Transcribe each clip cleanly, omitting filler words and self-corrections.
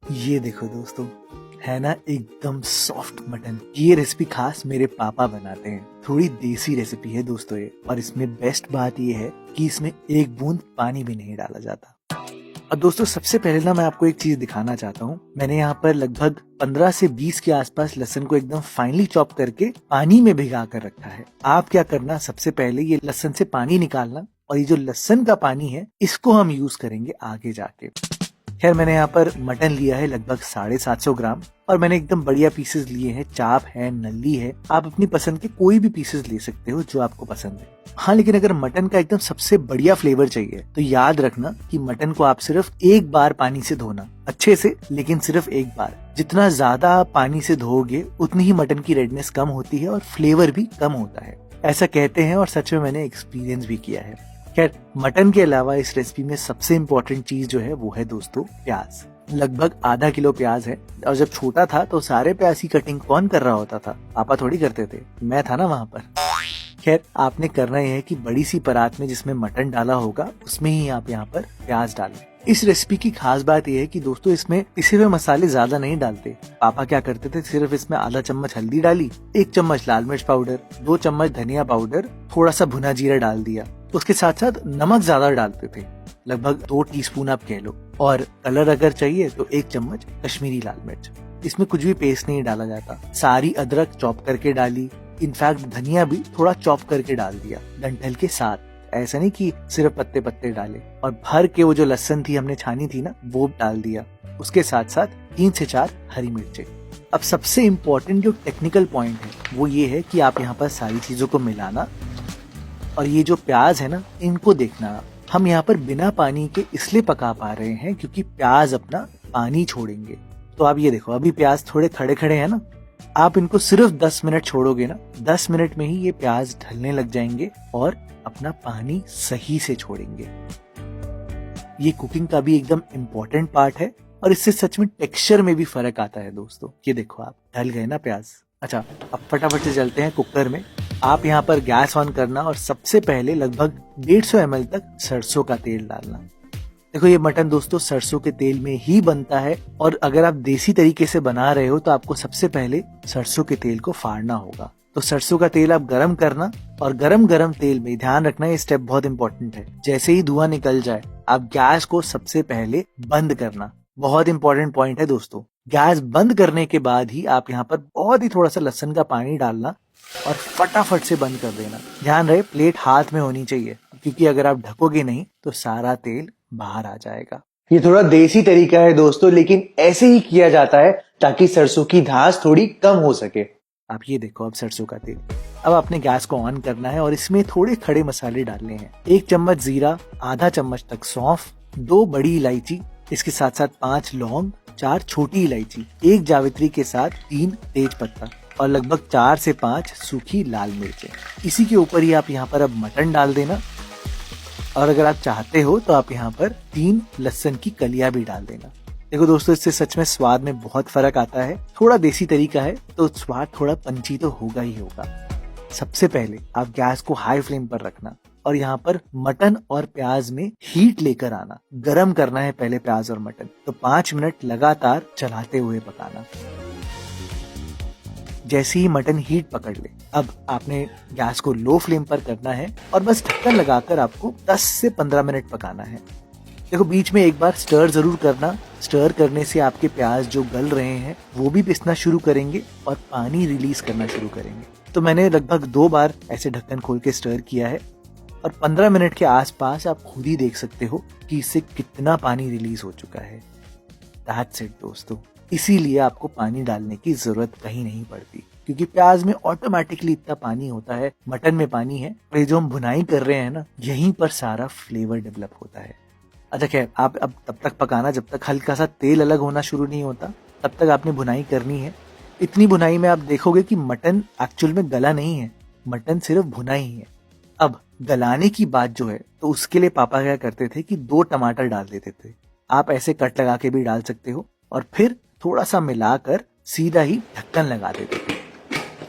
ये देखो दोस्तों, है ना एकदम सॉफ्ट मटन। ये रेसिपी खास मेरे पापा बनाते हैं। थोड़ी देसी रेसिपी है दोस्तों ये, और इसमें बेस्ट बात ये है कि इसमें एक बूंद पानी भी नहीं डाला जाता। और दोस्तों सबसे पहले ना मैं आपको एक चीज दिखाना चाहता हूँ। मैंने यहाँ पर लगभग 15 से 20 के आसपास लहसुन को एकदम फाइनली चॉप करके पानी में भिगा कर रखा है। आप क्या करना, सबसे पहले ये लहसुन से पानी निकालना, और ये जो लहसुन का पानी है इसको हम यूज करेंगे आगे जाके। खैर मैंने यहाँ पर मटन लिया है लगभग 750 ग्राम, और मैंने एकदम बढ़िया पीसेस लिए हैं। चाप है, नल्ली है, आप अपनी पसंद के कोई भी पीसेस ले सकते हो जो आपको पसंद है। हाँ, लेकिन अगर मटन का एकदम सबसे बढ़िया फ्लेवर चाहिए तो याद रखना कि मटन को आप सिर्फ एक बार पानी से धोना, अच्छे से, लेकिन सिर्फ एक बार। जितना ज्यादा आप पानी से धोओगे उतनी ही मटन की रेडनेस कम होती है और फ्लेवर भी कम होता है, ऐसा कहते हैं, और सच में मैंने एक्सपीरियंस भी किया है। खैर मटन के अलावा इस रेसिपी में सबसे इम्पोर्टेंट चीज जो है वो है दोस्तों प्याज। लगभग आधा किलो प्याज है, और जब छोटा था तो सारे प्याज की कटिंग कौन कर रहा होता था? पापा थोड़ी करते थे, मैं था ना वहाँ पर। खैर आपने करना यह है कि बड़ी सी परात में जिसमें मटन डाला होगा उसमें ही आप यहाँ पर प्याज डालें। इस रेसिपी की खास बात यह है कि दोस्तों इसमें पिसे हुए मसाले ज्यादा नहीं डालते। पापा क्या करते थे, सिर्फ इसमें आधा चम्मच हल्दी डाली, 1 चम्मच लाल मिर्च पाउडर, 2 चम्मच धनिया पाउडर, थोड़ा सा भुना जीरा डाल दिया। उसके साथ साथ नमक ज्यादा डालते थे, लगभग 2 टीस्पून आप कह लो, और कलर अगर चाहिए तो 1 चम्मच कश्मीरी लाल मिर्च। इसमें कुछ भी पेस्ट नहीं डाला जाता। सारी अदरक चॉप करके डाली, इनफैक्ट धनिया भी थोड़ा चॉप करके डाल दिया डंठल के साथ। ऐसा नहीं कि सिर्फ पत्ते पत्ते डाले, और भर के वो जो लहसुन थी हमने छानी थी ना वो डाल दिया। उसके साथ साथ 3 से 4 हरी मिर्चें। अब सबसे इम्पोर्टेंट जो टेक्निकल पॉइंट है वो ये है कि आप यहाँ पर सारी चीजों को मिलाना, और ये जो प्याज है ना इनको देखना। हम यहाँ पर बिना पानी के इसलिए पका पा रहे हैं क्योंकि प्याज अपना पानी छोड़ेंगे। तो आप ये देखो, अभी प्याज थोड़े खड़े खड़े हैं ना, आप इनको सिर्फ 10 मिनट छोड़ोगे ना, 10 मिनट में ही ये प्याज ढलने लग जाएंगे और अपना पानी सही से छोड़ेंगे। ये कुकिंग का भी एकदम इम्पोर्टेंट पार्ट है, और इससे सच में टेक्सचर में भी फर्क आता है दोस्तों। ये देखो आप ढल गए ना प्याज। अच्छा अब फटाफट से चलते हैं कुकर में। आप यहाँ पर गैस ऑन करना, और सबसे पहले लगभग 150 ml तक सरसों का तेल डालना। देखो ये मटन दोस्तों सरसों के तेल में ही बनता है, और अगर आप देसी तरीके से बना रहे हो तो आपको सबसे पहले सरसों के तेल को फाड़ना होगा। तो सरसों का तेल आप गरम करना, और गरम गरम तेल में ध्यान रखना, ये स्टेप बहुत इंपॉर्टेंट है। जैसे ही धुआं निकल जाए आप गैस को सबसे पहले बंद करना। बहुत इंपॉर्टेंट पॉइंट है दोस्तों। गैस बंद करने के बाद ही आप यहाँ पर बहुत ही थोड़ा सा लहसुन का पानी डालना, और फटाफट से बंद कर देना। ध्यान रहे प्लेट हाथ में होनी चाहिए, क्योंकि अगर आप ढकोगे नहीं तो सारा तेल बाहर आ जाएगा। ये थोड़ा देसी तरीका है दोस्तों, लेकिन ऐसे ही किया जाता है ताकि सरसों की धांस थोड़ी कम हो सके। आप ये देखो अब सरसों का तेल। अब आपने गैस को ऑन करना है, और इसमें थोड़े खड़े मसाले डालने हैं। 1 चम्मच जीरा, आधा चम्मच तक सौंफ, 2 बड़ी इलायची, इसके साथ साथ 5 लौंग, 4 छोटी इलायची, 1 जावित्री के साथ 3 तेज पत्ता, और लगभग 4 से 5 सूखी लाल मिर्चें। इसी के ऊपर ही आप यहाँ पर अब मटन डाल देना, और अगर आप चाहते हो तो आप यहाँ पर 3 लहसुन की कलियां भी डाल देना। देखो दोस्तों इससे सच में स्वाद में बहुत फर्क आता है। थोड़ा देसी तरीका है तो स्वाद थोड़ा पंची तो होगा ही होगा। सबसे पहले आप गैस को हाई फ्लेम पर रखना, और यहाँ पर मटन और प्याज में हीट लेकर आना। गरम करना है पहले प्याज और मटन, तो 5 मिनट लगातार चलाते हुए पकाना। जैसे ही मटन हीट पकड़ ले, अब आपने गैस को लो फ्लेम पर करना है, और बस ढक्कन लगाकर आपको 10 से 15 मिनट पकाना है। देखो बीच में एक बार स्टर जरूर करना। स्टर करने से आपके प्याज जो गल रहे हैं वो भी पिसना शुरू करेंगे और पानी रिलीज करना शुरू करेंगे। तो मैंने लगभग 2 बार ऐसे ढक्कन खोल के स्टर किया है, और 15 मिनट के आसपास आप खुद ही देख सकते हो कि इससे कितना पानी रिलीज हो चुका है। दैट्स इट दोस्तों। इसीलिए आपको पानी डालने की जरूरत कहीं नहीं पड़ती, क्योंकि प्याज में ऑटोमेटिकली इतना पानी होता है, मटन में पानी है। ये जो हम भुनाई कर रहे हैं ना, यहीं पर सारा फ्लेवर डेवलप होता है। अच्छा खैर आप अब तब तक पकाना जब तक हल्का सा तेल अलग होना शुरू नहीं होता, तब तक आपने भुनाई करनी है। इतनी भुनाई में आप देखोगे कि मटन एक्चुअल में गला नहीं है, मटन सिर्फ भुना ही है। अब गलाने की बात जो है, तो उसके लिए पापा क्या करते थे कि 2 टमाटर डाल देते थे। आप ऐसे कट लगा के भी डाल सकते हो, और फिर थोड़ा सा मिलाकर सीधा ही ढक्कन लगा देते थे।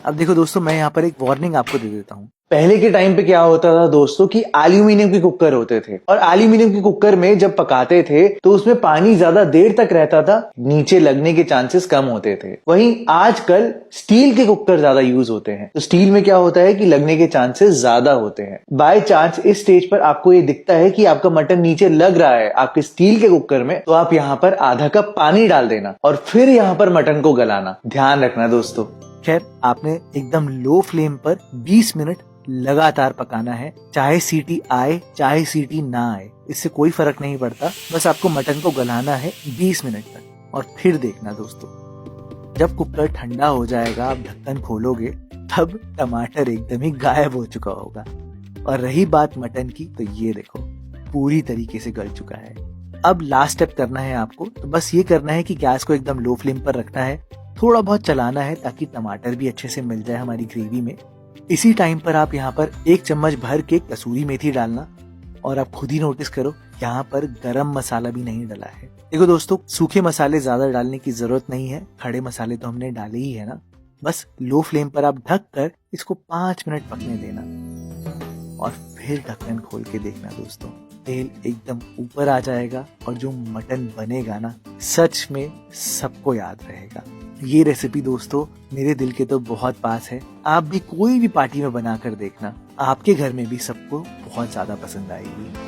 अब देखो दोस्तों मैं यहाँ पर एक वार्निंग आपको दे देता हूँ। पहले के टाइम पे क्या होता था दोस्तों कि एल्यूमिनियम के कुकर होते थे और एल्यूमिनियम के कुकर में जब पकाते थे तो उसमें पानी ज्यादा देर तक रहता था, नीचे लगने के चांसेस कम होते थे। वहीं आजकल स्टील के कुकर ज्यादा यूज होते हैं, तो स्टील में क्या होता है कि लगने के चांसेस ज्यादा होते हैं। बाय चांस इस स्टेज पर आपको ये दिखता है कि आपका मटन नीचे लग रहा है आपके स्टील के कुकर में, तो आप यहाँ पर आधा कप पानी डाल देना और फिर यहाँ पर मटन को गलाना। ध्यान रखना दोस्तों। खैर, आपने एकदम लो फ्लेम पर 20 मिनट लगातार पकाना है, चाहे सीटी आए चाहे सीटी ना आए, इससे कोई फर्क नहीं पड़ता। बस आपको मटन को गलाना है 20 मिनट तक। और फिर देखना दोस्तों, जब कुकर ठंडा हो जाएगा, आप ढक्कन खोलोगे, तब टमाटर एकदम ही गायब हो चुका होगा। और रही बात मटन की, तो ये देखो पूरी तरीके से गल चुका है। अब लास्ट स्टेप करना है आपको, तो बस ये करना है कि गैस को एकदम लो फ्लेम पर रखना है, थोड़ा बहुत चलाना है ताकि टमाटर भी अच्छे से मिल जाए हमारी ग्रेवी में। इसी टाइम पर आप यहाँ पर 1 चम्मच भर के कसूरी मेथी डालना, और आप खुद ही नोटिस करो यहाँ पर गरम मसाला भी नहीं डाला है। देखो दोस्तों, सूखे मसाले ज्यादा डालने की जरूरत नहीं है, खड़े मसाले तो हमने डाले ही है ना। बस लो फ्लेम पर आप ढक कर इसको 5 मिनट पकने देना और फिर ढक्कन खोल के देखना दोस्तों, तेल एकदम ऊपर आ जाएगा और जो मटन बनेगा ना, सच में सबको याद रहेगा। ये रेसिपी दोस्तों मेरे दिल के तो बहुत पास है। आप भी कोई भी पार्टी में बनाकर देखना, आपके घर में भी सबको बहुत ज्यादा पसंद आएगी।